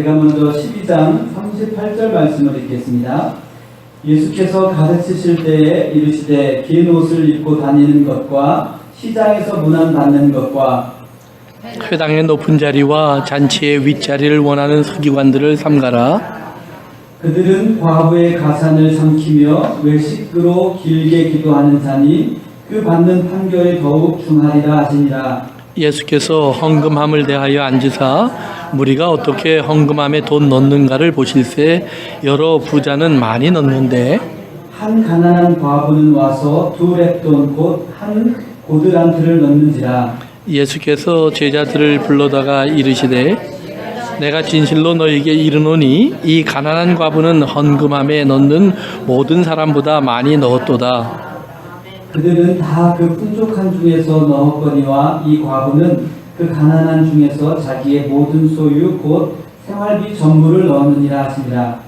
제가 먼저 12장 38절 말씀을 읽겠습니다. 예수께서 가르치실 때에 이르시되 긴 옷을 입고 다니는 것과 시장에서 문안받는 것과 회당의 높은 자리와 잔치의 윗자리를 원하는 서기관들을 삼가라. 그들은 과부의 가산을 삼키며 외식으로 길게 기도하는 자니 그 받는 판결이 더욱 중하리라 하시니라. 예수께서 헌금함을 대하여 앉으사 무리가 어떻게 헌금함에 돈 넣는가를 보실세 여러 부자는 많이 넣는데 한 가난한 과부는 와서 두 렙돈 곧 한 고드란트를 넣는지라. 예수께서 제자들을 불러다가 이르시되 내가 진실로 너희에게 이르노니 이 가난한 과부는 헌금함에 넣는 모든 사람보다 많이 넣었도다. 그들은 다 그 풍족한 중에서 넣었거니와 이 과부는 그 가난한 중에서 자기의 모든 소유 곧 생활비 전부를 넣었느니라 하시니라.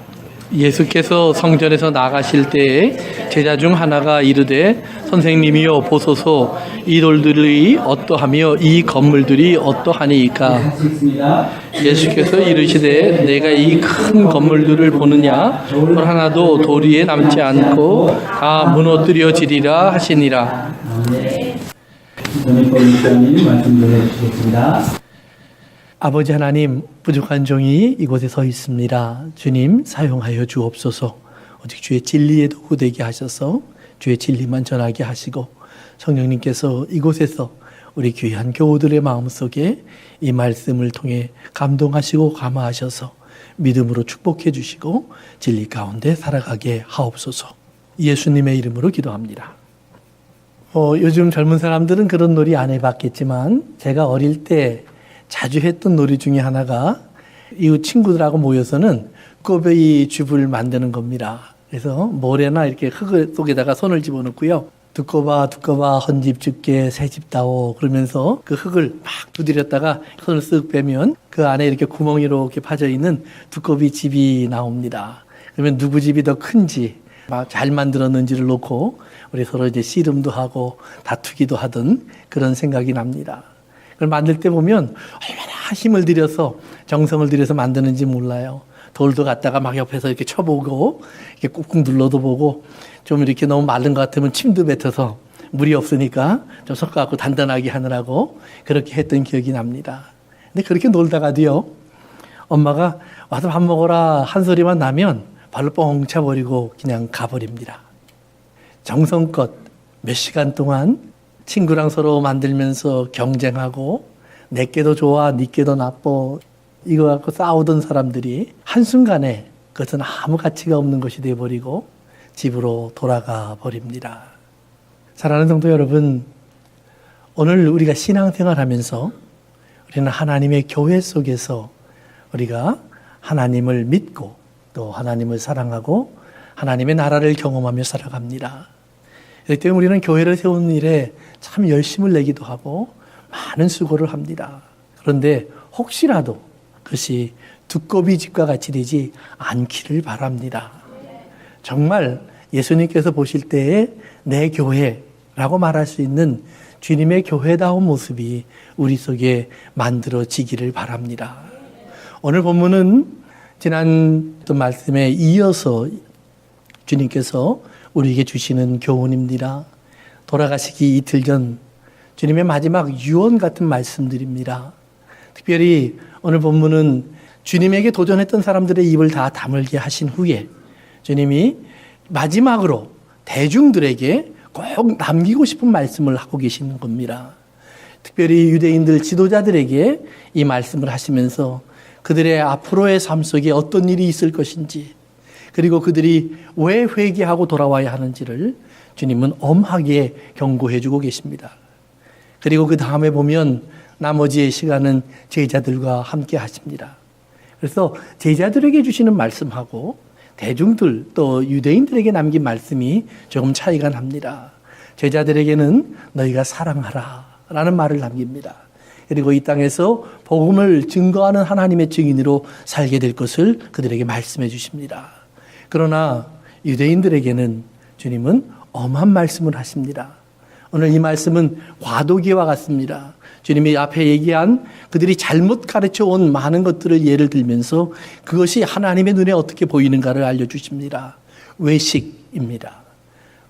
예수께서 성전에서 나가실 때에 제자 중 하나가 이르되 선생님이여 보소서 이 돌들이 어떠하며 이 건물들이 어떠하니이까. 같이 읽습니다. 예수께서 이르시되 내가 이 큰 건물들을 보느냐 돌 하나도 돌 위에 남지 않고 다 무너뜨려지리라 하시니라. 전일법 목사님 말씀 전해주시겠습니다. 아버지 하나님, 부족한 종이 이곳에 서 있습니다. 주님 사용하여 주옵소서. 오직 주의 진리에 도구 되게 하셔서 주의 진리만 전하게 하시고 성령님께서 이곳에서 우리 귀한 교우들의 마음속에 이 말씀을 통해 감동하시고 감화하셔서 믿음으로 축복해 주시고 진리 가운데 살아가게 하옵소서. 예수님의 이름으로 기도합니다. 요즘 젊은 사람들은 그런 놀이 안 해봤겠지만 제가 어릴 때 자주 했던 놀이 중에 하나가 이웃 친구들하고 모여서는 꿔베이 줍을 만드는 겁니다. 그래서 모래나 이렇게 흙 속에다가 손을 집어넣고요. 두꺼봐 헌집 줄게 새집 다오 그러면서 그 흙을 막 두드렸다가 손을 쓱 빼면 그 안에 이렇게 구멍이 이렇게 파져 있는 두꺼비 집이 나옵니다. 그러면 누구 집이 더 큰지 막 잘 만들었는지를 놓고 우리 서로 이제 씨름도 하고 다투기도 하던 그런 생각이 납니다. 그걸 만들 때 보면 얼마나 힘을 들여서 정성을 들여서 만드는지 몰라요. 돌도 갖다가 막 옆에서 이렇게 쳐보고 이렇게 꾹꾹 눌러도 보고 좀 이렇게 너무 마른 것 같으면 침도 뱉어서 물이 없으니까 좀 섞어갖고 단단하게 하느라고 그렇게 했던 기억이 납니다. 근데 그렇게 놀다가도요, 엄마가 와서 밥 먹어라 한 소리만 나면 발로 뻥 차버리고 그냥 가버립니다. 정성껏 몇 시간 동안 친구랑 서로 만들면서 경쟁하고 내게 더 좋아 니게 더 나빠 이거 갖고 싸우던 사람들이 한순간에 그것은 아무 가치가 없는 것이 되어버리고 집으로 돌아가 버립니다. 사랑하는 성도 여러분, 오늘 우리가 신앙생활하면서 우리는 하나님의 교회 속에서 우리가 하나님을 믿고 또 하나님을 사랑하고 하나님의 나라를 경험하며 살아갑니다. 그렇기 때문에 우리는 교회를 세우는 일에 참 열심을 내기도 하고 많은 수고를 합니다. 그런데 혹시라도 그것이 두꺼비 집과 같이 되지 않기를 바랍니다. 정말 예수님께서 보실 때에 내 교회라고 말할 수 있는 주님의 교회다운 모습이 우리 속에 만들어지기를 바랍니다. 오늘 본문은 지난 말씀에 이어서 주님께서 우리에게 주시는 교훈입니다. 돌아가시기 이틀 전 주님의 마지막 유언 같은 말씀들입니다. 특별히 오늘 본문은 주님에게 도전했던 사람들의 입을 다 다물게 하신 후에 주님이 마지막으로 대중들에게 꼭 남기고 싶은 말씀을 하고 계시는 겁니다. 특별히 유대인들 지도자들에게 이 말씀을 하시면서 그들의 앞으로의 삶 속에 어떤 일이 있을 것인지 그리고 그들이 왜 회개하고 돌아와야 하는지를 주님은 엄하게 경고해 주고 계십니다. 그리고 그 다음에 보면 나머지의 시간은 제자들과 함께 하십니다. 그래서 제자들에게 주시는 말씀하고 대중들 또 유대인들에게 남긴 말씀이 조금 차이가 납니다. 제자들에게는 너희가 사랑하라 라는 말을 남깁니다. 그리고 이 땅에서 복음을 증거하는 하나님의 증인으로 살게 될 것을 그들에게 말씀해 주십니다. 그러나 유대인들에게는 주님은 엄한 말씀을 하십니다. 오늘 이 말씀은 과도기와 같습니다. 주님이 앞에 얘기한 그들이 잘못 가르쳐 온 많은 것들을 예를 들면서 그것이 하나님의 눈에 어떻게 보이는가를 알려주십니다. 외식입니다.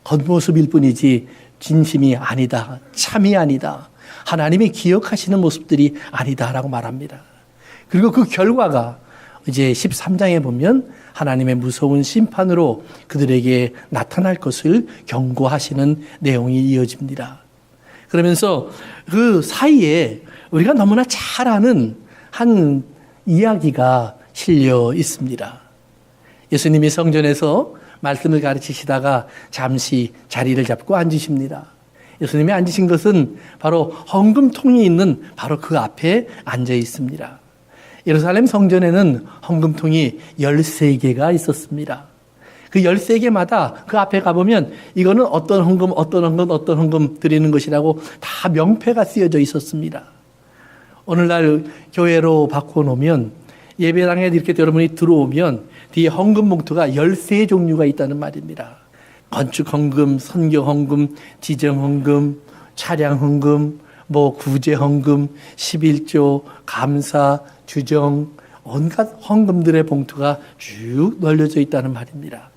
겉모습일 뿐이지 진심이 아니다. 참이 아니다. 하나님이 기억하시는 모습들이 아니다라고 말합니다. 그리고 그 결과가 이제 13장에 보면 하나님의 무서운 심판으로 그들에게 나타날 것을 경고하시는 내용이 이어집니다. 그러면서 그 사이에 우리가 너무나 잘 아는 한 이야기가 실려 있습니다. 예수님이 성전에서 말씀을 가르치시다가 잠시 자리를 잡고 앉으십니다. 예수님이 앉으신 것은 바로 헌금통이 있는 바로 그 앞에 앉아 있습니다. 예루살렘 성전에는 헌금통이 13개가 있었습니다. 그 13개마다 그 앞에 가보면 이거는 어떤 헌금, 어떤 헌금, 어떤 헌금 드리는 것이라고 다 명패가 쓰여져 있었습니다. 오늘날 교회로 바꿔놓으면 예배당에 이렇게 여러분이 들어오면 뒤에 헌금 봉투가 13종류가 있다는 말입니다. 건축 헌금, 선교 헌금, 지정 헌금, 차량 헌금, 구제 헌금, 11조, 감사, 주정, 온갖 헌금들의 봉투가 쭉 널려져 있다는 말입니다.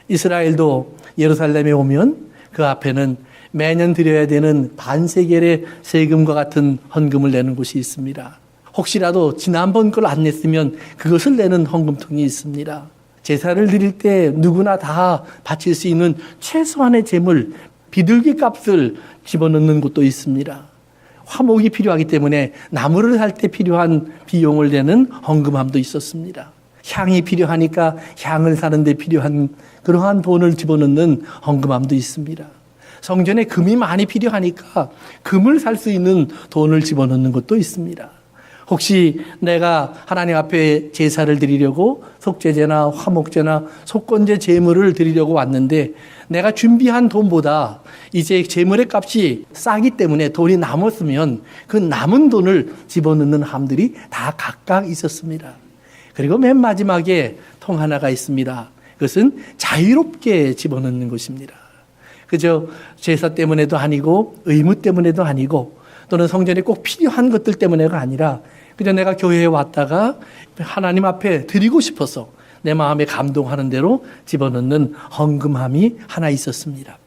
이스라엘도 예루살렘에 오면 그 앞에는 매년 드려야 되는 반세겔의 세금과 같은 헌금을 내는 곳이 있습니다. 혹시라도 지난번 걸 안 냈으면 그것을 내는 헌금통이 있습니다. 제사를 드릴 때 누구나 다 바칠 수 있는 최소한의 재물, 비둘기 값을 집어넣는 곳도 있습니다. 화목이 필요하기 때문에 나무를 살 때 필요한 비용을 내는 헌금함도 있었습니다. 향이 필요하니까 향을 사는 데 필요한 그러한 돈을 집어넣는 헌금함도 있습니다. 성전에 금이 많이 필요하니까 금을 살 수 있는 돈을 집어넣는 것도 있습니다. 혹시 내가 하나님 앞에 제사를 드리려고 속죄제나 화목제나 속건제 제물을 드리려고 왔는데 내가 준비한 돈보다 이제 제물의 값이 싸기 때문에 돈이 남았으면 그 남은 돈을 집어넣는 함들이 다 각각 있었습니다. 그리고 맨 마지막에 통 하나가 있습니다. 그것은 자유롭게 집어넣는 것입니다. 그저 제사 때문에도 아니고 의무 때문에도 아니고 또는 성전에 꼭 필요한 것들 때문에가 아니라 그저 내가 교회에 왔다가 하나님 앞에 드리고 싶어서 내 마음에 감동하는 대로 집어넣는 헌금함이 하나 있었습니다.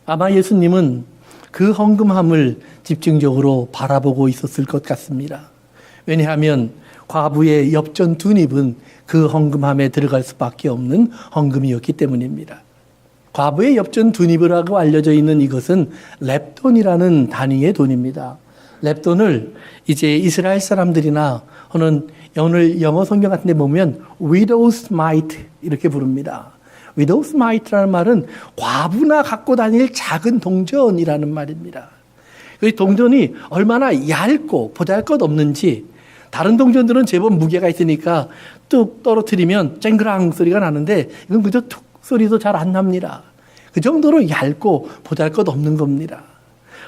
아마 예수님은 그 헌금함을 집중적으로 바라보고 있었을 것 같습니다. 왜냐하면 과부의 엽전 두 닙은 그 헌금함에 들어갈 수밖에 없는 헌금이었기 때문입니다. 과부의 엽전 두 닙이라고 알려져 있는 이것은 렙돈이라는 단위의 돈입니다. 렙돈을 이제 이스라엘 사람들이나 혹은 오늘 영어 성경 같은 데 보면 widow's mite 이렇게 부릅니다. widow's mite라는 말은 과부나 갖고 다닐 작은 동전이라는 말입니다. 그 동전이 얼마나 얇고 보잘것없는지 다른 동전들은 제법 무게가 있으니까 뚝 떨어뜨리면 쨍그랑 소리가 나는데 이건 그저 툭 소리도 잘 안 납니다. 그 정도로 얇고 보잘것없는 겁니다.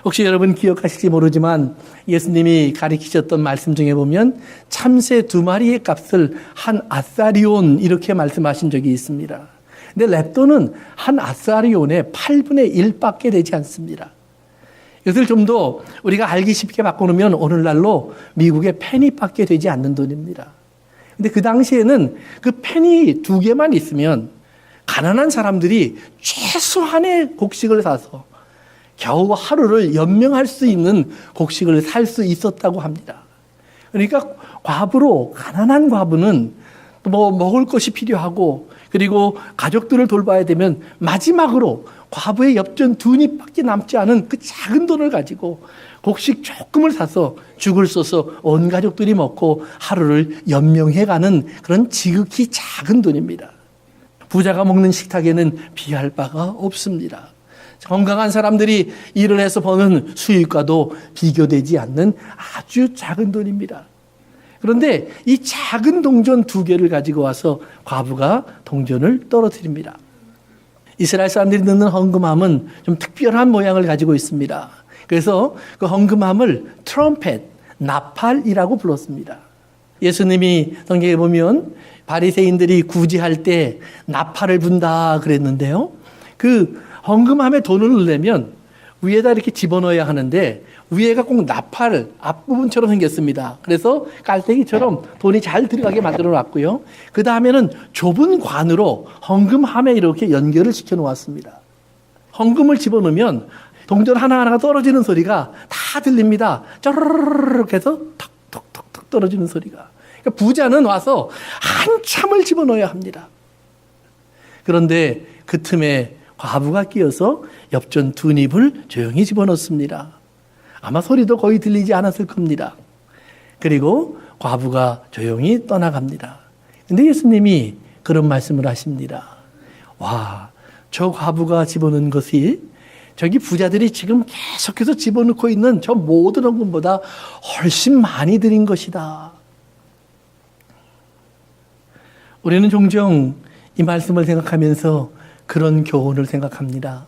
혹시 여러분 기억하실지 모르지만 예수님이 가르치셨던 말씀 중에 보면 참새 2마리의 값을 한 아사리온 이렇게 말씀하신 적이 있습니다. 근데 렙돈은 한 아사리온의 8분의 1밖에 되지 않습니다. 이것을 좀 더 우리가 알기 쉽게 바꿔놓으면 오늘날로 미국의 페니밖에 되지 않는 돈입니다. 근데 그 당시에는 그 페니 2개만 있으면 가난한 사람들이 최소한의 곡식을 사서 겨우 하루를 연명할 수 있는 곡식을 살 수 있었다고 합니다. 그러니까 과부로 가난한 과부는 먹을 것이 필요하고 그리고 가족들을 돌봐야 되면 마지막으로 과부의 엽전 2닙밖에 남지 않은 그 작은 돈을 가지고 곡식 조금을 사서 죽을 써서 온 가족들이 먹고 하루를 연명해가는 그런 지극히 작은 돈입니다. 부자가 먹는 식탁에는 비할 바가 없습니다. 건강한 사람들이 일을 해서 버는 수익과도 비교되지 않는 아주 작은 돈입니다. 그런데 이 작은 동전 2개를 가지고 와서 과부가 동전을 떨어뜨립니다. 이스라엘 사람들이 넣는 헌금함은 좀 특별한 모양을 가지고 있습니다. 그래서 그 헌금함을 트럼펫, 나팔이라고 불렀습니다. 예수님이 성경에 보면 바리새인들이 구제할 때 나팔을 분다 그랬는데요. 그 헌금함에 돈을 넣으려면 위에다 이렇게 집어넣어야 하는데 위에가 꼭 나팔 앞부분처럼 생겼습니다. 그래서 깔때기처럼 돈이 잘 들어가게 만들어 놨고요. 그 다음에는 좁은 관으로 헌금함에 이렇게 연결을 시켜 놓았습니다. 헌금을 집어넣으면 동전 하나하나가 떨어지는 소리가 다 들립니다. 쩌르르르 해서 톡톡톡톡 떨어지는 소리가. 그러니까 부자는 와서 한참을 집어넣어야 합니다. 그런데 그 틈에 과부가 끼어서 엽전 두 닙을 조용히 집어넣습니다. 아마 소리도 거의 들리지 않았을 겁니다. 그리고 과부가 조용히 떠나갑니다. 근데 예수님이 그런 말씀을 하십니다. 와, 저 과부가 집어넣은 것이 저기 부자들이 지금 계속해서 집어넣고 있는 저 모든 헌금보다 훨씬 많이 드린 것이다. 우리는 종종 이 말씀을 생각하면서 그런 교훈을 생각합니다.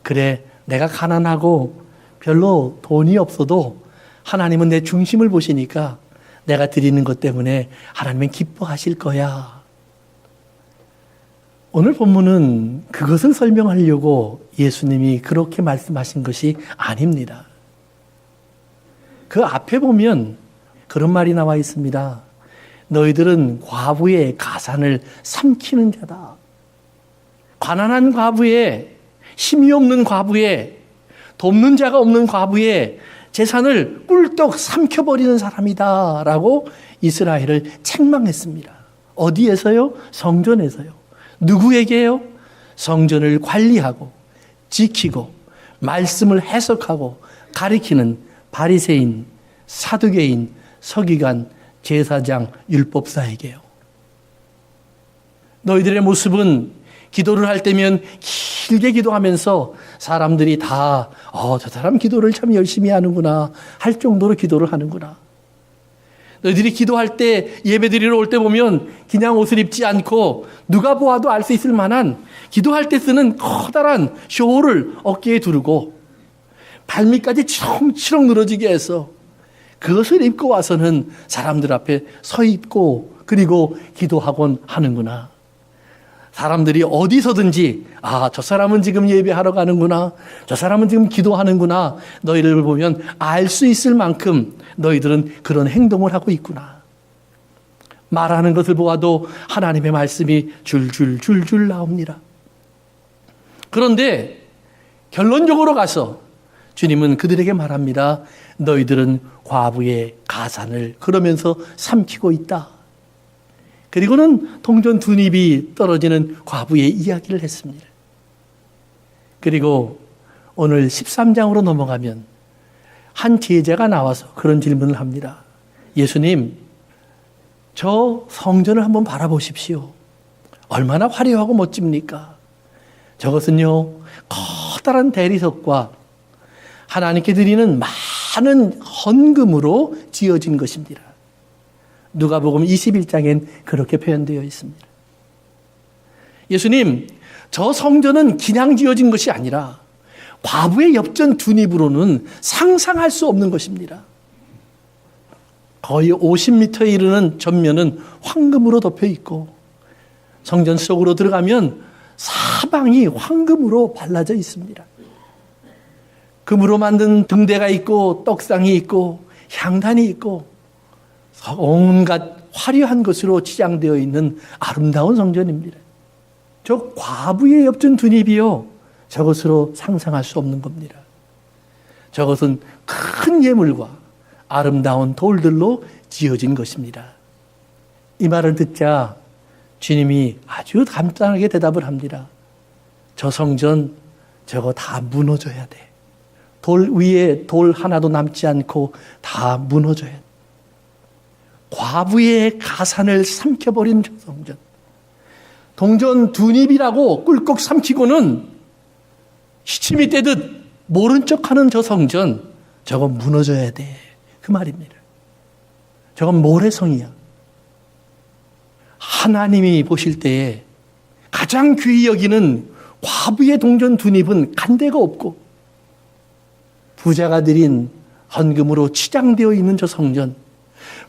그래, 내가 가난하고 별로 돈이 없어도 하나님은 내 중심을 보시니까 내가 드리는 것 때문에 하나님은 기뻐하실 거야. 오늘 본문은 그것을 설명하려고 예수님이 그렇게 말씀하신 것이 아닙니다. 그 앞에 보면 그런 말이 나와 있습니다. 너희들은 과부의 가산을 삼키는 자다. 가난한 과부의, 힘이 없는 과부의, 돕는 자가 없는 과부의 재산을 꿀떡 삼켜버리는 사람이다 라고 이스라엘을 책망했습니다. 어디에서요? 성전에서요. 누구에게요? 성전을 관리하고 지키고 말씀을 해석하고 가리키는 바리새인, 사두개인, 서기관, 제사장, 율법사에게요. 너희들의 모습은 기도를 할 때면 길게 기도하면서 사람들이 다 저 사람 기도를 참 열심히 하는구나 할 정도로 기도를 하는구나. 너희들이 기도할 때 예배드리러 올 때 보면 그냥 옷을 입지 않고 누가 보아도 알 수 있을 만한 기도할 때 쓰는 커다란 쇼를 어깨에 두르고 발밑까지 치렁치렁 늘어지게 해서 그것을 입고 와서는 사람들 앞에 서 있고 그리고 기도하곤 하는구나. 사람들이 어디서든지 저 사람은 지금 예배하러 가는구나. 저 사람은 지금 기도하는구나. 너희를 보면 알 수 있을 만큼 너희들은 그런 행동을 하고 있구나. 말하는 것을 보아도 하나님의 말씀이 줄줄 나옵니다. 그런데 결론적으로 가서 주님은 그들에게 말합니다. 너희들은 과부의 가산을 그러면서 삼키고 있다. 그리고는 동전 두 닙이 떨어지는 과부의 이야기를 했습니다. 그리고 오늘 13장으로 넘어가면 한 제자가 나와서 그런 질문을 합니다. 예수님, 저 성전을 한번 바라보십시오. 얼마나 화려하고 멋집니까? 저것은요, 커다란 대리석과 하나님께 드리는 많은 헌금으로 지어진 것입니다. 누가복음 21장엔 그렇게 표현되어 있습니다. 예수님, 저 성전은 그냥 지어진 것이 아니라 과부의 엽전 두 닙으로는 상상할 수 없는 것입니다. 거의 50m에 이르는 전면은 황금으로 덮여 있고 성전 속으로 들어가면 사방이 황금으로 발라져 있습니다. 금으로 만든 등대가 있고 떡상이 있고 향단이 있고 온갖 화려한 것으로 치장되어 있는 아름다운 성전입니다. 저 과부의 엽전 두 닙이요, 저것으로 상상할 수 없는 겁니다. 저것은 큰 예물과 아름다운 돌들로 지어진 것입니다. 이 말을 듣자 주님이 아주 간단하게 대답을 합니다. 저 성전 저거 다 무너져야 돼. 돌 위에 돌 하나도 남지 않고 다 무너져야 돼. 과부의 가산을 삼켜버린 저 성전. 동전 두 닙이라고 꿀꺽 삼키고는 시침이 떼듯 모른 척하는 저 성전, 저거 무너져야 돼. 그 말입니다. 저건 모래성이야. 하나님이 보실 때에 가장 귀히 여기는 과부의 동전 두 닙은 간데가 없고 부자가 드린 헌금으로 치장되어 있는 저 성전,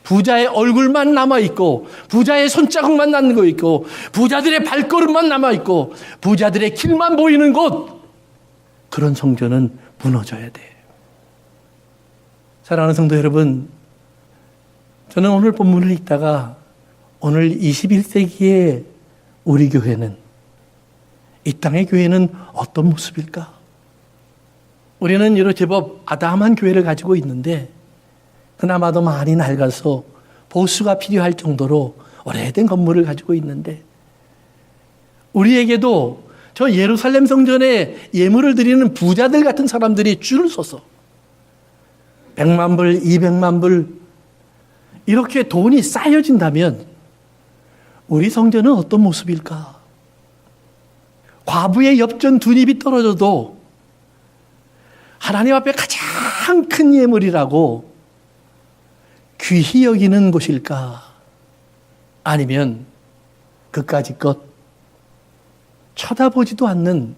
부자의 얼굴만 남아있고 부자의 손자국만 남고 있고 부자들의 발걸음만 남아있고 부자들의 길만 보이는 곳, 그런 성전은 무너져야 돼. 사랑하는 성도 여러분, 저는 오늘 본문을 읽다가 오늘 21세기의 우리 교회는, 이 땅의 교회는 어떤 모습일까? 우리는 이런 제법 아담한 교회를 가지고 있는데 그나마도 많이 낡아서 보수가 필요할 정도로 오래된 건물을 가지고 있는데, 우리에게도 저 예루살렘 성전에 예물을 드리는 부자들 같은 사람들이 줄을 서서 100만 불, 200만 불 이렇게 돈이 쌓여진다면 우리 성전은 어떤 모습일까? 과부의 엽전 두 입이 떨어져도 하나님 앞에 가장 큰 예물이라고 귀히 여기는 곳일까? 아니면 그까짓 것 쳐다보지도 않는,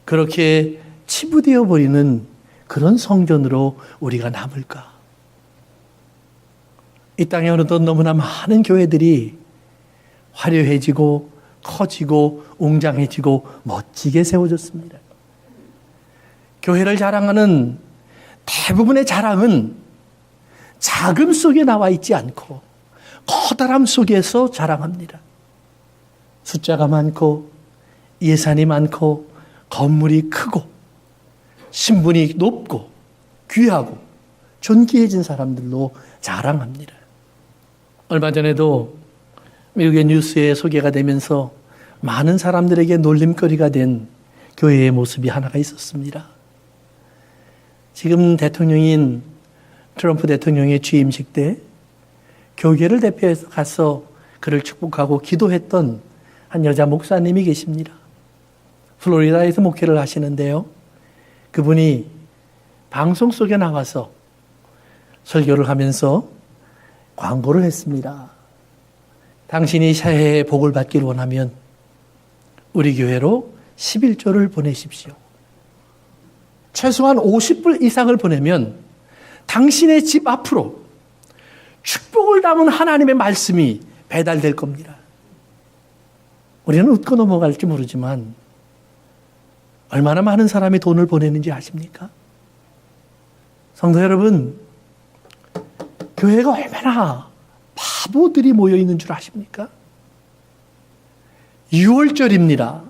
그렇게 치부되어 버리는 그런 성전으로 우리가 남을까? 이 땅에 어느덧 너무나 많은 교회들이 화려해지고 커지고 웅장해지고 멋지게 세워졌습니다. 교회를 자랑하는 대부분의 자랑은 자금 속에 나와 있지 않고 커다람 속에서 자랑합니다. 숫자가 많고 예산이 많고 건물이 크고 신분이 높고 귀하고 존귀해진 사람들로 자랑합니다. 얼마 전에도 미국의 뉴스에 소개가 되면서 많은 사람들에게 놀림거리가 된 교회의 모습이 하나가 있었습니다. 지금 대통령인 트럼프 대통령의 취임식 때 교회를 대표해서 가서 그를 축복하고 기도했던 한 여자 목사님이 계십니다. 플로리다에서 목회를 하시는데요. 그분이 방송 속에 나와서 설교를 하면서 광고를 했습니다. 당신이 새해에 복을 받기를 원하면 우리 교회로 11조를 보내십시오. 최소한 50불 이상을 보내면 당신의 집 앞으로 축복을 담은 하나님의 말씀이 배달될 겁니다. 우리는 웃고 넘어갈지 모르지만 얼마나 많은 사람이 돈을 보내는지 아십니까? 성도 여러분, 교회가 얼마나 바보들이 모여 있는 줄 아십니까? 6월절입니다.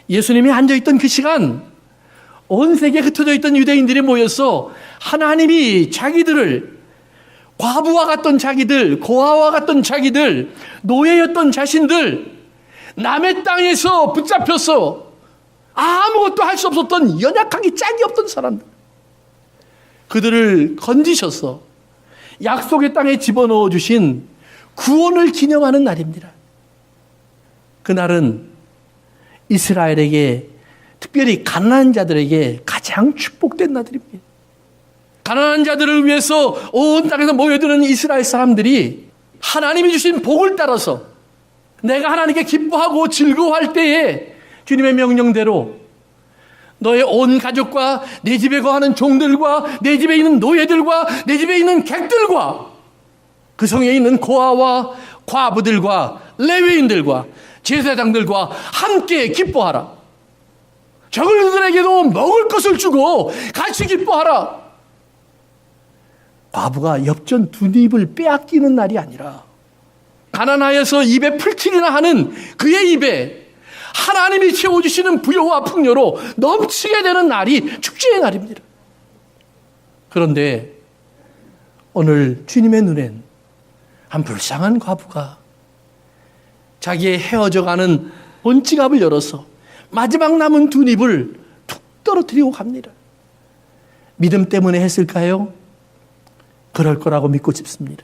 예수님이 앉아있던 그 시간, 온 세계에 흩어져 있던 유대인들이 모여서 하나님이 자기들을, 과부와 같던 자기들, 고아와 같던 자기들, 노예였던 자신들, 남의 땅에서 붙잡혀서 아무것도 할 수 없었던 연약하기 짝이 없던 사람들, 그들을 건지셔서 약속의 땅에 집어넣어 주신 구원을 기념하는 날입니다. 그날은 이스라엘에게, 특별히 가난한 자들에게 가장 축복된 날입니다. 가난한 자들을 위해서 온 땅에서 모여드는 이스라엘 사람들이 하나님이 주신 복을 따라서 내가 하나님께 기뻐하고 즐거워할 때에 주님의 명령대로 너의 온 가족과 내 집에 거하는 종들과 내 집에 있는 노예들과 내 집에 있는 객들과 그 성에 있는 고아와 과부들과 레위인들과 제사장들과 함께 기뻐하라. 저들에게도 먹을 것을 주고 같이 기뻐하라. 과부가 엽전 두 입을 빼앗기는 날이 아니라 가난하여서 입에 풀칠이나 하는 그의 입에 하나님이 채워주시는 부요와 풍요로 넘치게 되는 날이 축제의 날입니다. 그런데 오늘 주님의 눈엔 한 불쌍한 과부가 자기의 헤어져가는 본지갑을 열어서 마지막 남은 두 입을 툭 떨어뜨리고 갑니다. 믿음 때문에 했을까요? 그럴 거라고 믿고 싶습니다.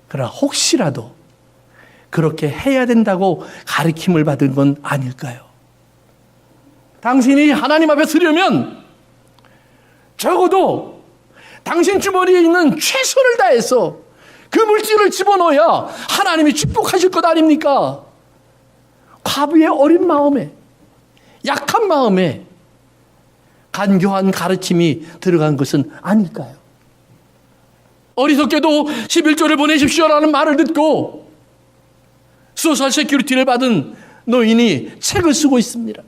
그러나 혹시라도 그렇게 해야 된다고 가르침을 받은 건 아닐까요? 당신이 하나님 앞에 서려면 적어도 당신 주머니에 있는 최선을 다해서 그 물질을 집어넣어야 하나님이 축복하실 것 아닙니까? 과부의 어린 마음에, 약한 마음에 간교한 가르침이 들어간 것은 아닐까요? 어리석게도 11조를 보내십시오라는 말을 듣고 소셜 세큐리티를 받은 노인이 책을 쓰고 있습니다.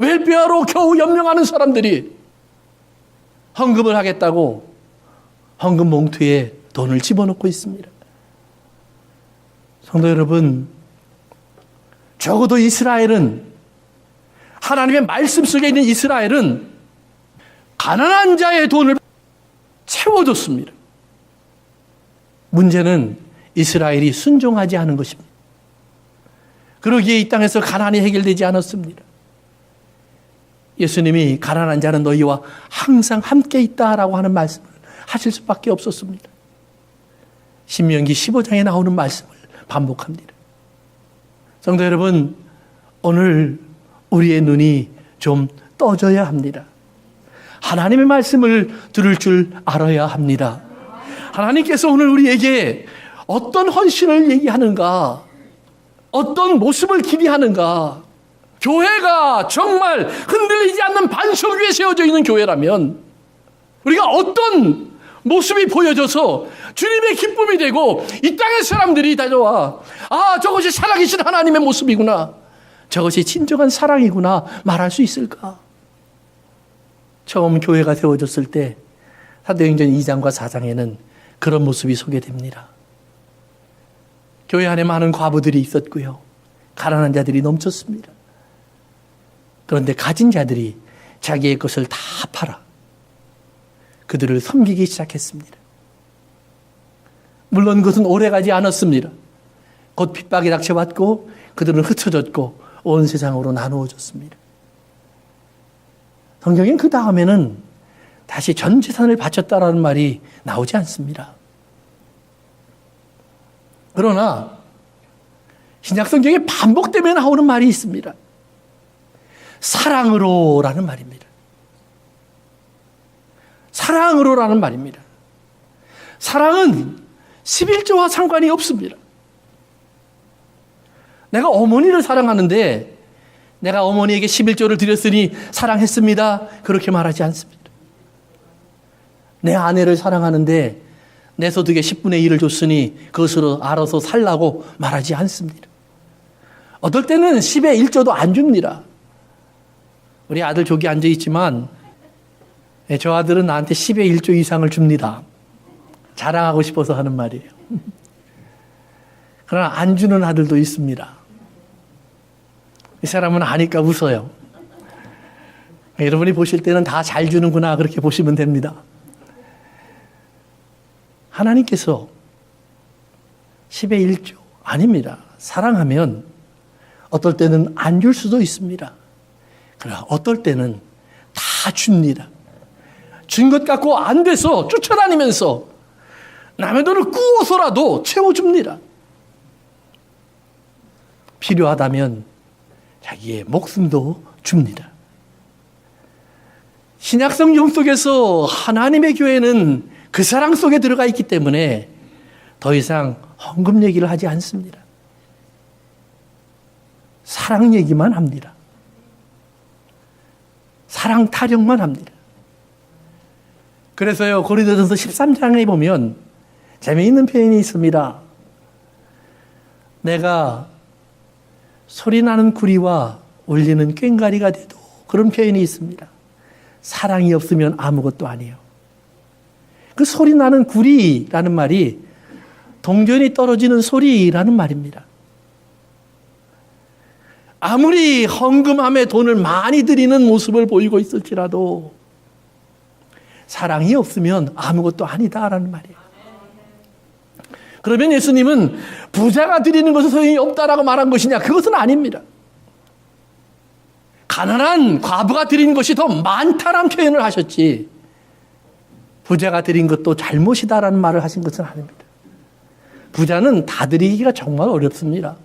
웰페어로 겨우 연명하는 사람들이 헌금을 하겠다고 헌금 봉투에 돈을 집어넣고 있습니다. 성도 여러분, 적어도 이스라엘은, 하나님의 말씀 속에 있는 이스라엘은 가난한 자의 돈을 채워줬습니다. 문제는 이스라엘이 순종하지 않은 것입니다. 그러기에 이 땅에서 가난이 해결되지 않았습니다. 예수님이 가난한 자는 너희와 항상 함께 있다라고 하는 말씀을 하실 수밖에 없었습니다. 신명기 15장에 나오는 말씀을 반복합니다. 성도 여러분, 오늘 우리의 눈이 좀 떠져야 합니다. 하나님의 말씀을 들을 줄 알아야 합니다. 하나님께서 오늘 우리에게 어떤 헌신을 얘기하는가, 어떤 모습을 기대하는가, 교회가 정말 흔들리지 않는 반석 위에 세워져 있는 교회라면 우리가 어떤 모습이 보여져서 주님의 기쁨이 되고 이 땅의 사람들이 다져와 저것이 살아계신 하나님의 모습이구나, 저것이 진정한 사랑이구나 말할 수 있을까? 처음 교회가 세워졌을 때 사도행전 2장과 4장에는 그런 모습이 소개됩니다. 교회 안에 많은 과부들이 있었고요, 가난한 자들이 넘쳤습니다. 그런데 가진 자들이 자기의 것을 다 팔아 그들을 섬기기 시작했습니다. 물론 그것은 오래가지 않았습니다. 곧 핍박이 닥쳐왔고 그들은 흩어졌고 온 세상으로 나누어졌습니다. 성경엔 그 다음에는 다시 전 재산을 바쳤다라는 말이 나오지 않습니다. 그러나 신약 성경에 반복되며 나오는 말이 있습니다. 사랑으로라는 말입니다. 사랑으로라는 말입니다. 사랑은 11조와 상관이 없습니다. 내가 어머니를 사랑하는데 내가 어머니에게 11조를 드렸으니 사랑했습니다, 그렇게 말하지 않습니다. 내 아내를 사랑하는데 내 소득의 10분의 1을 줬으니 그것으로 알아서 살라고 말하지 않습니다. 어떨 때는 10의 1조도 안 줍니다. 우리 아들 저기 앉아 있지만 저 아들은 나한테 10의 1조 이상을 줍니다. 자랑하고 싶어서 하는 말이에요. 그러나 안 주는 아들도 있습니다. 이 사람은 아니까 웃어요. 여러분이 보실 때는 다 잘 주는구나 그렇게 보시면 됩니다. 하나님께서 10의 1조 아닙니다. 사랑하면 어떨 때는 안 줄 수도 있습니다. 그러나 어떨 때는 다 줍니다. 준 것 갖고 안 돼서 쫓아다니면서 남의 돈을 꾸어서라도 채워줍니다. 필요하다면 자기의 목숨도 줍니다. 신약성경 속에서 하나님의 교회는 그 사랑 속에 들어가 있기 때문에 더 이상 헌금 얘기를 하지 않습니다. 사랑 얘기만 합니다. 사랑 타령만 합니다. 그래서요, 고린도전서 13장에 보면 재미있는 표현이 있습니다. 내가 소리나는 구리와 울리는 꽹과리가 돼도, 그런 표현이 있습니다. 사랑이 없으면 아무것도 아니에요. 그 소리나는 구리라는 말이 동전이 떨어지는 소리라는 말입니다. 아무리 헌금함에 돈을 많이 드리는 모습을 보이고 있을지라도 사랑이 없으면 아무것도 아니다라는 말이에요. 그러면 예수님은 부자가 드리는 것은 소용이 없다라고 말한 것이냐? 그것은 아닙니다. 가난한 과부가 드린 것이 더 많다라는 표현을 하셨지, 부자가 드린 것도 잘못이다라는 말을 하신 것은 아닙니다. 부자는 다 드리기가 정말 어렵습니다.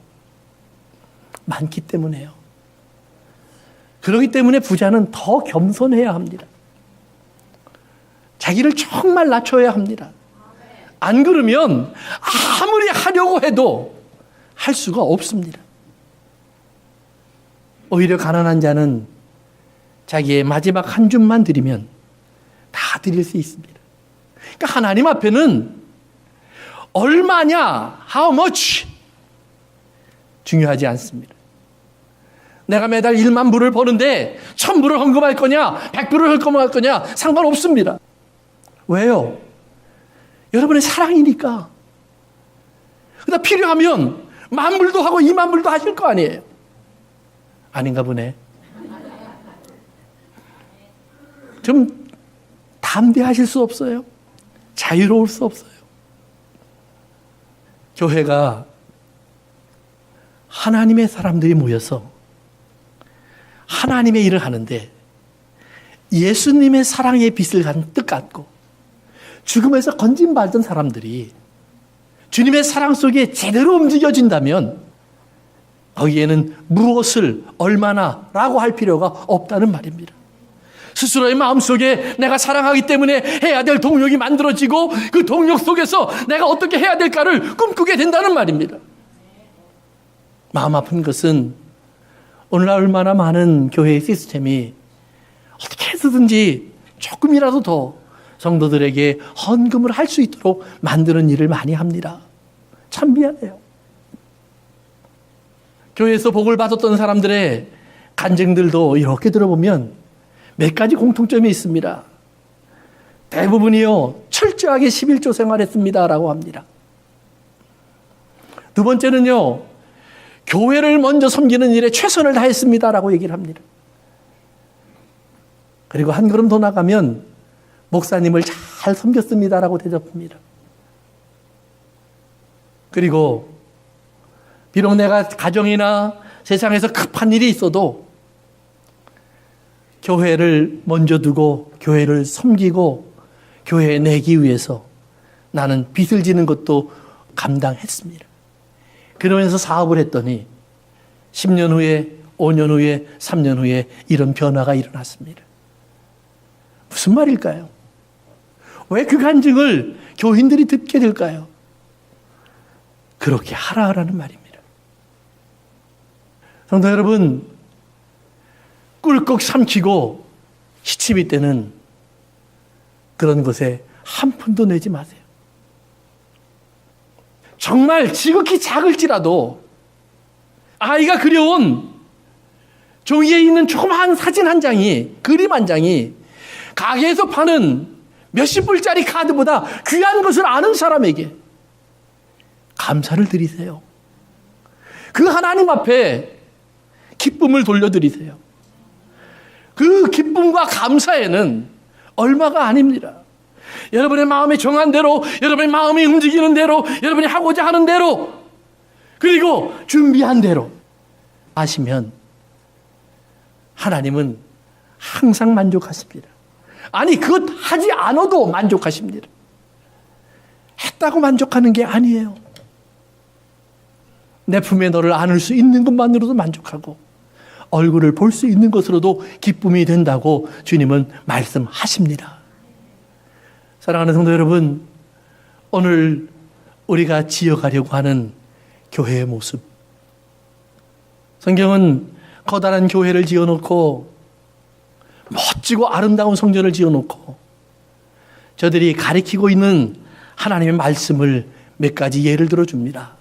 많기 때문에요. 그렇기 때문에 부자는 더 겸손해야 합니다. 자기를 정말 낮춰야 합니다. 안 그러면 아무리 하려고 해도 할 수가 없습니다. 오히려 가난한 자는 자기의 마지막 한 줌만 드리면 다 드릴 수 있습니다. 그러니까 하나님 앞에는 얼마냐, how much 중요하지 않습니다. 내가 매달 1만 불을 버는데 1000불을 헌금할 거냐 100불을 헌금할 거냐 상관없습니다. 왜요? 여러분의 사랑이니까. 그러다 필요하면 10,000불도 하고 20,000불도 하실 거 아니에요. 아닌가 보네. 좀 담대하실 수 없어요? 자유로울 수 없어요? 교회가 하나님의 사람들이 모여서 하나님의 일을 하는데 예수님의 사랑의 빛을 가득 갖고 죽음에서 건진받은 사람들이 주님의 사랑 속에 제대로 움직여진다면 거기에는 무엇을 얼마나 라고 할 필요가 없다는 말입니다. 스스로의 마음속에 내가 사랑하기 때문에 해야 될 동력이 만들어지고 그 동력 속에서 내가 어떻게 해야 될까를 꿈꾸게 된다는 말입니다. 마음 아픈 것은 오늘날 얼마나 많은 교회의 시스템이 어떻게 해서든지 조금이라도 더 성도들에게 헌금을 할 수 있도록 만드는 일을 많이 합니다. 참 미안해요. 교회에서 복을 받았던 사람들의 간증들도 이렇게 들어보면 몇 가지 공통점이 있습니다. 대부분이요, 철저하게 11조 생활했습니다라고 합니다. 두 번째는요, 교회를 먼저 섬기는 일에 최선을 다했습니다라고 얘기를 합니다. 그리고 한 걸음 더 나가면 목사님을 잘 섬겼습니다라고 대접합니다. 그리고 비록 내가 가정이나 세상에서 급한 일이 있어도 교회를 먼저 두고 교회를 섬기고 교회에 내기 위해서 나는 빚을 지는 것도 감당했습니다. 그러면서 사업을 했더니 10년 후에 5년 후에 3년 후에 이런 변화가 일어났습니다. 무슨 말일까요? 왜 그 간증을 교인들이 듣게 될까요? 그렇게 하라라는 말입니다. 성도 여러분, 꿀꺽 삼키고 시치미 때는 그런 것에 한 푼도 내지 마세요. 정말 지극히 작을지라도 아이가 그려온 종이에 있는 조그마한 사진 한 장이, 그림 한 장이 가게에서 파는 몇십 불짜리 카드보다 귀한 것을 아는 사람에게 감사를 드리세요. 그 하나님 앞에 기쁨을 돌려드리세요. 그 기쁨과 감사에는 얼마가 아닙니다. 여러분의 마음이 정한 대로, 여러분의 마음이 움직이는 대로, 여러분이 하고자 하는 대로, 그리고 준비한 대로 하시면 하나님은 항상 만족하십니다. 아니, 그것 하지 않아도 만족하십니다. 했다고 만족하는 게 아니에요. 내 품에 너를 안을 수 있는 것만으로도 만족하고 얼굴을 볼 수 있는 것으로도 기쁨이 된다고 주님은 말씀하십니다. 사랑하는 성도 여러분, 오늘 우리가 지어가려고 하는 교회의 모습, 성경은 커다란 교회를 지어놓고 멋지고 아름다운 성전을 지어놓고 저들이 가리키고 있는 하나님의 말씀을 몇 가지 예를 들어줍니다.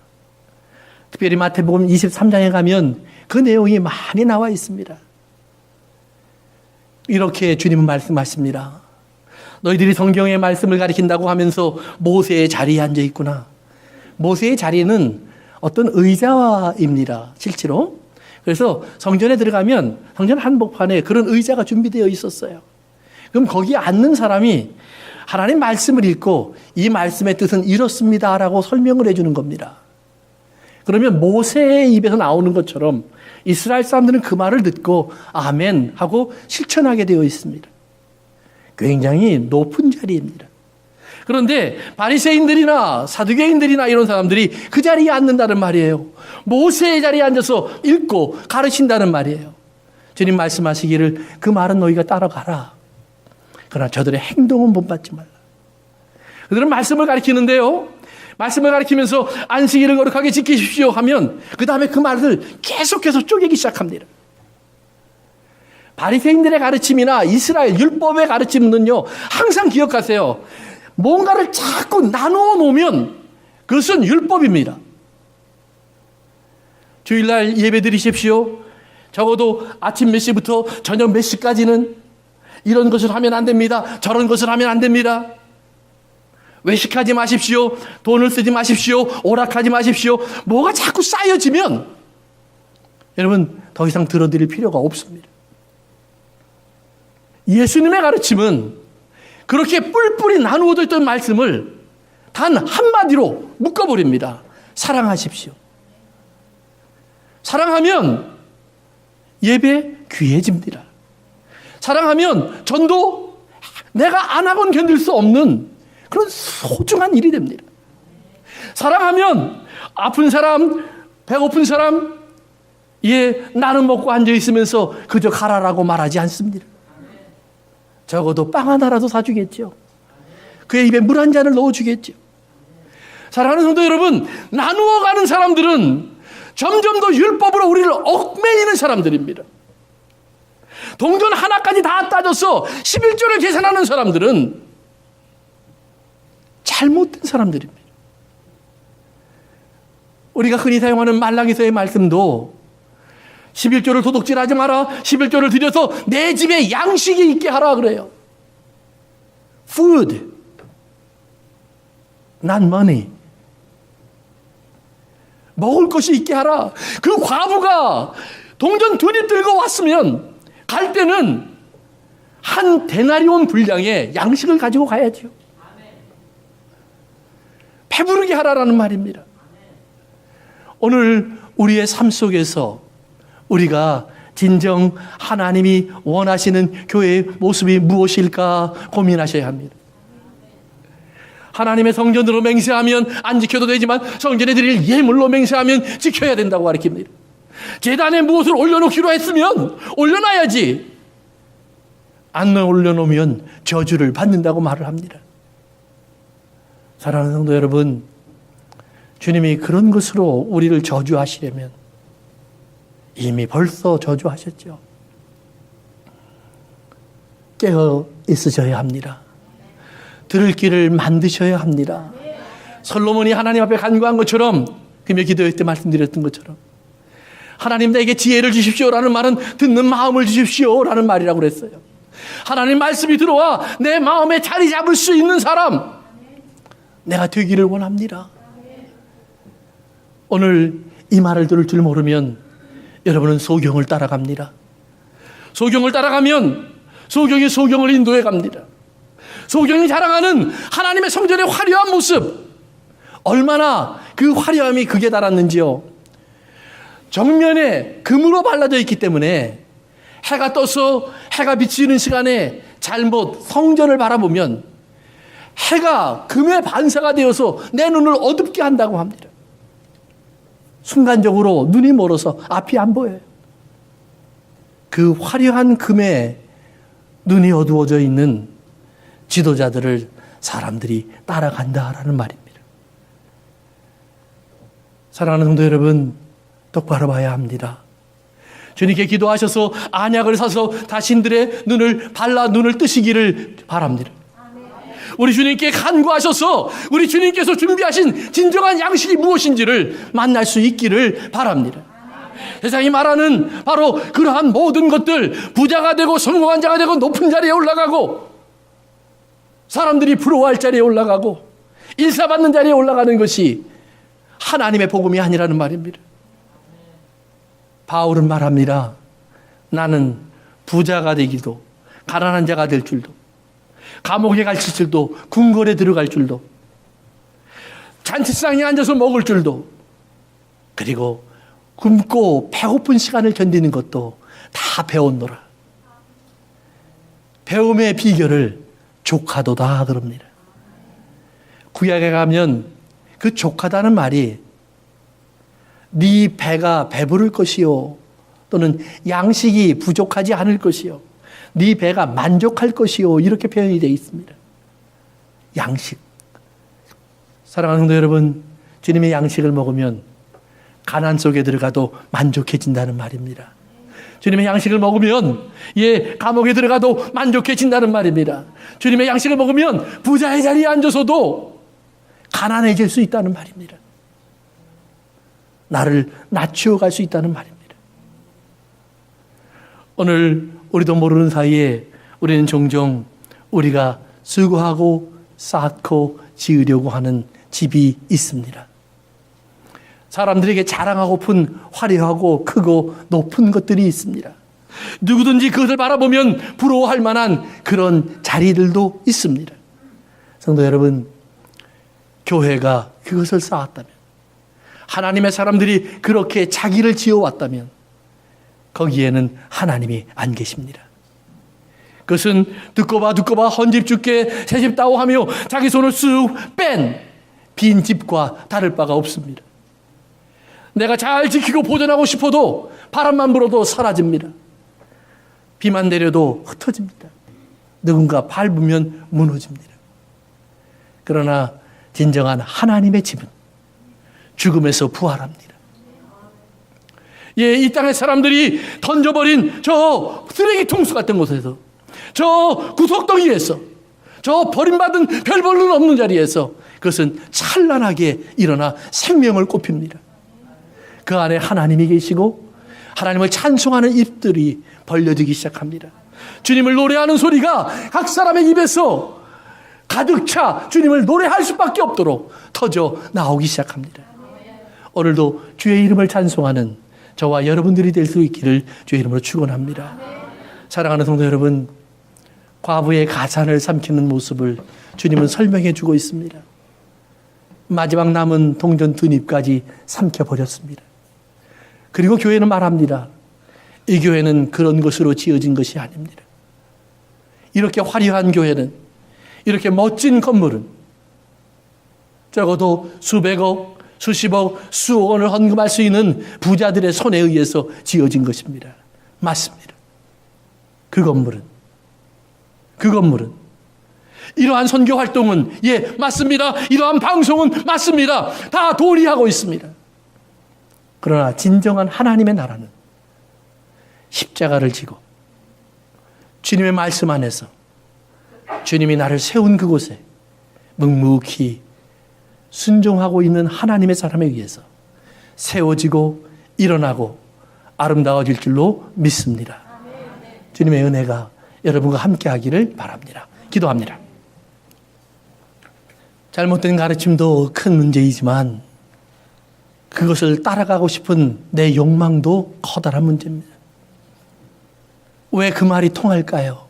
특별히 마태복음 23장에 가면 그 내용이 많이 나와 있습니다. 이렇게 주님은 말씀하십니다. 너희들이 성경의 말씀을 가리킨다고 하면서 모세의 자리에 앉아 있구나. 모세의 자리는 어떤 의자입니다. 실제로. 그래서 성전에 들어가면 성전 한복판에 그런 의자가 준비되어 있었어요. 그럼 거기에 앉는 사람이 하나님 말씀을 읽고 이 말씀의 뜻은 이렇습니다라고 설명을 해주는 겁니다. 그러면 모세의 입에서 나오는 것처럼 이스라엘 사람들은 그 말을 듣고 아멘 하고 실천하게 되어 있습니다. 굉장히 높은 자리입니다. 그런데 바리새인들이나 사두개인들이나 이런 사람들이 그 자리에 앉는다는 말이에요. 모세의 자리에 앉아서 읽고 가르친다는 말이에요. 주님 말씀하시기를 그 말은 너희가 따라가라. 그러나 저들의 행동은 본받지 말라. 그들은 말씀을 가르치는데요. 말씀을 가르치면서 안식일을 거룩하게 지키십시오 하면 그 다음에 그 말을 계속해서 쪼개기 시작합니다. 바리새인들의 가르침이나 이스라엘 율법의 가르침은요, 항상 기억하세요. 뭔가를 자꾸 나누어 놓으면 그것은 율법입니다. 주일날 예배 드리십시오. 적어도 아침 몇 시부터 저녁 몇 시까지는 이런 것을 하면 안 됩니다. 저런 것을 하면 안 됩니다. 외식하지 마십시오. 돈을 쓰지 마십시오. 오락하지 마십시오. 뭐가 자꾸 쌓여지면 여러분 더 이상 들어드릴 필요가 없습니다. 예수님의 가르침은 그렇게 뿔뿔이 나누어져 있던 말씀을 단 한마디로 묶어버립니다. 사랑하십시오. 사랑하면 예배 귀해집니다. 사랑하면 전도 내가 안 하고는 견딜 수 없는 그런 소중한 일이 됩니다. 사랑하면 아픈 사람, 배고픈 사람, 나는 먹고 앉아 있으면서 그저 가라라고 말하지 않습니다. 적어도 빵 하나라도 사주겠죠. 그의 입에 물 한 잔을 넣어주겠죠. 사랑하는 성도 여러분, 나누어가는 사람들은 점점 더 율법으로 우리를 얽매이는 사람들입니다. 동전 하나까지 다 따져서 11조를 계산하는 사람들은 잘못된 사람들입니다. 우리가 흔히 사용하는 말라기서의 말씀도 11조를 도둑질하지 마라. 11조를 들여서 내 집에 양식이 있게 하라 그래요. Food, not money. 먹을 것이 있게 하라. 그 과부가 동전 2립 들고 왔으면 갈 때는 한 데나리온 분량의 양식을 가지고 가야죠. 배부르게 하라라는 말입니다. 오늘 우리의 삶 속에서 우리가 진정 하나님이 원하시는 교회의 모습이 무엇일까 고민하셔야 합니다. 하나님의 성전으로 맹세하면 안 지켜도 되지만 성전에 드릴 예물로 맹세하면 지켜야 된다고 가르칩니다. 제단에 무엇을 올려놓기로 했으면 올려놔야지. 안 올려놓으면 저주를 받는다고 말을 합니다. 사랑하는 성도 여러분, 주님이 그런 것으로 우리를 저주하시려면 이미 벌써 저주하셨죠. 깨어 있으셔야 합니다. 들을 길을 만드셔야 합니다. 솔로몬이 하나님 앞에 간구한 것처럼, 금요 기도회 때 말씀드렸던 것처럼, 하나님 나에게 지혜를 주십시오라는 말은 듣는 마음을 주십시오라는 말이라고 그랬어요. 하나님 말씀이 들어와 내 마음에 자리 잡을 수 있는 사람, 내가 되기를 원합니다. 오늘 이 말을 들을 줄 모르면 여러분은 소경을 따라갑니다. 소경을 따라가면 소경이 소경을 인도해 갑니다. 소경이 자랑하는 하나님의 성전의 화려한 모습, 얼마나 그 화려함이 극에 달았는지요. 정면에 금으로 발라져 있기 때문에 해가 떠서 해가 비치는 시간에 잘못 성전을 바라보면 해가 금의 반사가 되어서 내 눈을 어둡게 한다고 합니다. 순간적으로 눈이 멀어서 앞이 안 보여요. 그 화려한 금에 눈이 어두워져 있는 지도자들을 사람들이 따라간다라는 말입니다. 사랑하는 성도 여러분, 똑바로 봐야 합니다. 주님께 기도하셔서 안약을 사서 자신들의 눈을 발라 눈을 뜨시기를 바랍니다. 우리 주님께 간구하셔서 우리 주님께서 준비하신 진정한 양식이 무엇인지를 만날 수 있기를 바랍니다. 세상이 말하는 바로 그러한 모든 것들, 부자가 되고 성공한 자가 되고 높은 자리에 올라가고 사람들이 부러워할 자리에 올라가고 인사받는 자리에 올라가는 것이 하나님의 복음이 아니라는 말입니다. 바울은 말합니다. 나는 부자가 되기도, 가난한 자가 될 줄도, 감옥에 갇힐 줄도, 궁궐에 들어갈 줄도, 잔치상에 앉아서 먹을 줄도, 그리고 굶고 배고픈 시간을 견디는 것도 다 배웠노라. 배움의 비결을 조카도 다 그럽니다. 구약에 가면 그 조카다는 말이 네 배가 배부를 것이요, 또는 양식이 부족하지 않을 것이요, 네 배가 만족할 것이요, 이렇게 표현이 되어 있습니다. 양식. 사랑하는 성도 여러분, 주님의 양식을 먹으면 가난 속에 들어가도 만족해진다는 말입니다. 주님의 양식을 먹으면 감옥에 들어가도 만족해진다는 말입니다. 주님의 양식을 먹으면 부자의 자리에 앉아서도 가난해질 수 있다는 말입니다. 나를 낮추어 갈 수 있다는 말입니다. 오늘 우리도 모르는 사이에 우리는 종종 우리가 수고하고 쌓고 지으려고 하는 집이 있습니다. 사람들에게 자랑하고픈 화려하고 크고 높은 것들이 있습니다. 누구든지 그것을 바라보면 부러워할 만한 그런 자리들도 있습니다. 성도 여러분, 교회가 그것을 쌓았다면, 하나님의 사람들이 그렇게 자기를 지어왔다면 거기에는 하나님이 안 계십니다. 그것은 듣고 봐 헌집 줄게 새집 따오 하며 자기 손을 쑥 뺀 빈 집과 다를 바가 없습니다. 내가 잘 지키고 보존하고 싶어도 바람만 불어도 사라집니다. 비만 내려도 흩어집니다. 누군가 밟으면 무너집니다. 그러나 진정한 하나님의 집은 죽음에서 부활합니다. 예, 이 땅의 사람들이 던져버린 저 쓰레기통수 같은 곳에서, 저 구석덩이에서, 저 버림받은 별 볼 일 없는 자리에서 그것은 찬란하게 일어나 생명을 꽃핍니다. 그 안에 하나님이 계시고 하나님을 찬송하는 입들이 벌려지기 시작합니다. 주님을 노래하는 소리가 각 사람의 입에서 가득 차 주님을 노래할 수밖에 없도록 터져 나오기 시작합니다. 오늘도 주의 이름을 찬송하는 저와 여러분들이 될 수 있기를 주의 이름으로 축원합니다. 사랑하는 성도 여러분, 과부의 가산을 삼키는 모습을 주님은 설명해 주고 있습니다. 마지막 남은 동전 2입까지 삼켜버렸습니다. 그리고 교회는 말합니다. 이 교회는 그런 것으로 지어진 것이 아닙니다. 이렇게 화려한 교회는, 이렇게 멋진 건물은 적어도 수백억, 수십억, 수억 원을 헌금할 수 있는 부자들의 손에 의해서 지어진 것입니다. 맞습니다. 그 건물은 이러한 선교 활동은, 예, 맞습니다. 이러한 방송은 맞습니다. 다 도리하고 있습니다. 그러나 진정한 하나님의 나라는 십자가를 지고 주님의 말씀 안에서 주님이 나를 세운 그곳에 묵묵히 순종하고 있는 하나님의 사람에 의해서 세워지고 일어나고 아름다워질 줄로 믿습니다. 주님의 은혜가 여러분과 함께 하기를 바랍니다. 기도합니다. 잘못된 가르침도 큰 문제이지만 그것을 따라가고 싶은 내 욕망도 커다란 문제입니다. 왜 그 말이 통할까요?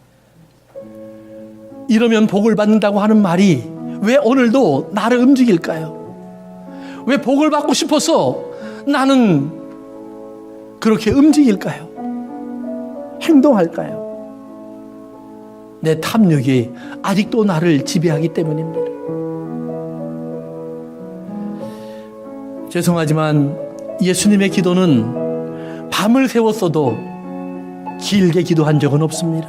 이러면 복을 받는다고 하는 말이 왜 오늘도 나를 움직일까요? 왜 복을 받고 싶어서 나는 그렇게 움직일까요? 행동할까요? 내 탐욕이 아직도 나를 지배하기 때문입니다. 죄송하지만 예수님의 기도는 밤을 새웠어도 길게 기도한 적은 없습니다.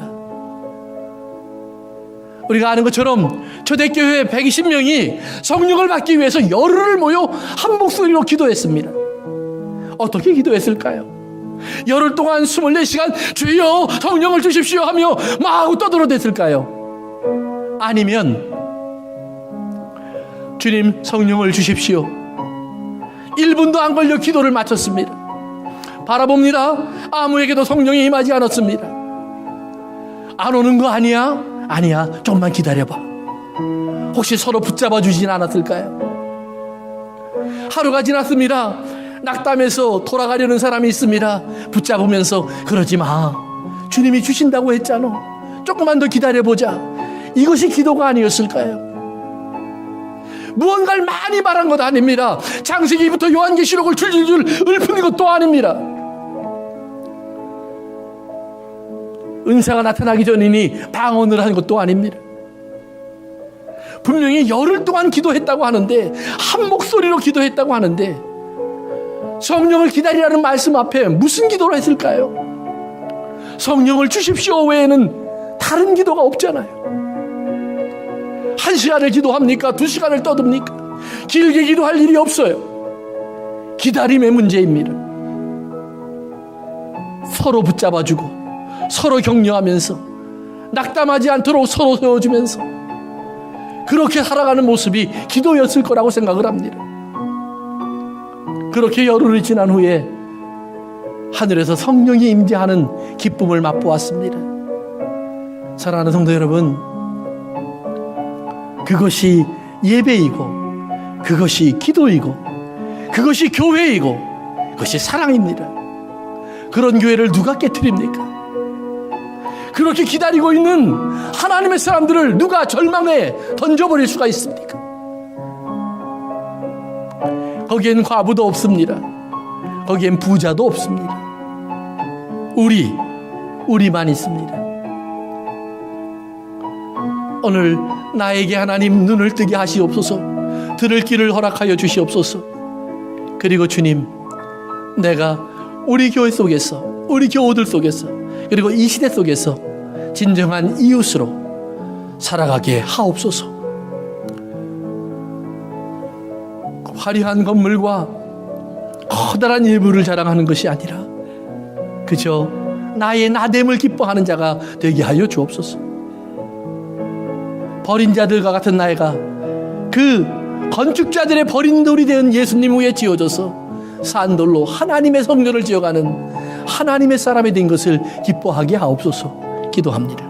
우리가 아는 것처럼 초대교회 120명이 성령을 받기 위해서 열흘을 모여 한 목소리로 기도했습니다. 어떻게 기도했을까요? 열흘 동안 24시간 주여 성령을 주십시오 하며 마구 떠들어댔을까요? 아니면 주님 성령을 주십시오, 1분도 안 걸려 기도를 마쳤습니다. 바라봅니다. 아무에게도 성령이 임하지 않았습니다. 안 오는 거 아니야? 아니야, 좀만 기다려봐. 혹시 서로 붙잡아 주진 않았을까요? 하루가 지났습니다. 낙담해서 돌아가려는 사람이 있습니다. 붙잡으면서 그러지 마, 주님이 주신다고 했잖아, 조금만 더 기다려보자. 이것이 기도가 아니었을까요? 무언가를 많이 말한 것 아닙니다. 창세기부터 요한계시록을 줄줄줄 읊은 것도 아닙니다. 은사가 나타나기 전이니 방언을 한 것도 아닙니다. 분명히 열흘 동안 기도했다고 하는데, 한 목소리로 기도했다고 하는데, 성령을 기다리라는 말씀 앞에 무슨 기도를 했을까요? 성령을 주십시오 외에는 다른 기도가 없잖아요. 1시간을 기도합니까? 2시간을 떠듭니까? 길게 기도할 일이 없어요. 기다림의 문제입니다. 서로 붙잡아주고 서로 격려하면서 낙담하지 않도록 서로 세워주면서 그렇게 살아가는 모습이 기도였을 거라고 생각을 합니다. 그렇게 열흘이 지난 후에 하늘에서 성령이 임재하는 기쁨을 맛보았습니다. 사랑하는 성도 여러분, 그것이 예배이고, 그것이 기도이고, 그것이 교회이고, 그것이 사랑입니다. 그런 교회를 누가 깨트립니까? 그렇게 기다리고 있는 하나님의 사람들을 누가 절망에 던져버릴 수가 있습니까? 거기엔 과부도 없습니다. 거기엔 부자도 없습니다. 우리만 있습니다. 오늘 나에게 하나님 눈을 뜨게 하시옵소서. 들을 길을 허락하여 주시옵소서. 그리고 주님, 내가 우리 교회 속에서, 우리 교우들 속에서, 그리고 이 시대 속에서 진정한 이웃으로 살아가게 하옵소서. 화려한 건물과 커다란 일부를 자랑하는 것이 아니라 그저 나의 나됨을 기뻐하는 자가 되게 하여 주옵소서. 버린 자들과 같은 나이가 그 건축자들의 버린 돌이 된 예수님 위에 지어져서 산돌로 하나님의 성전을 지어가는 하나님의 사람이 된 것을 기뻐하게 하옵소서. 기도합니다.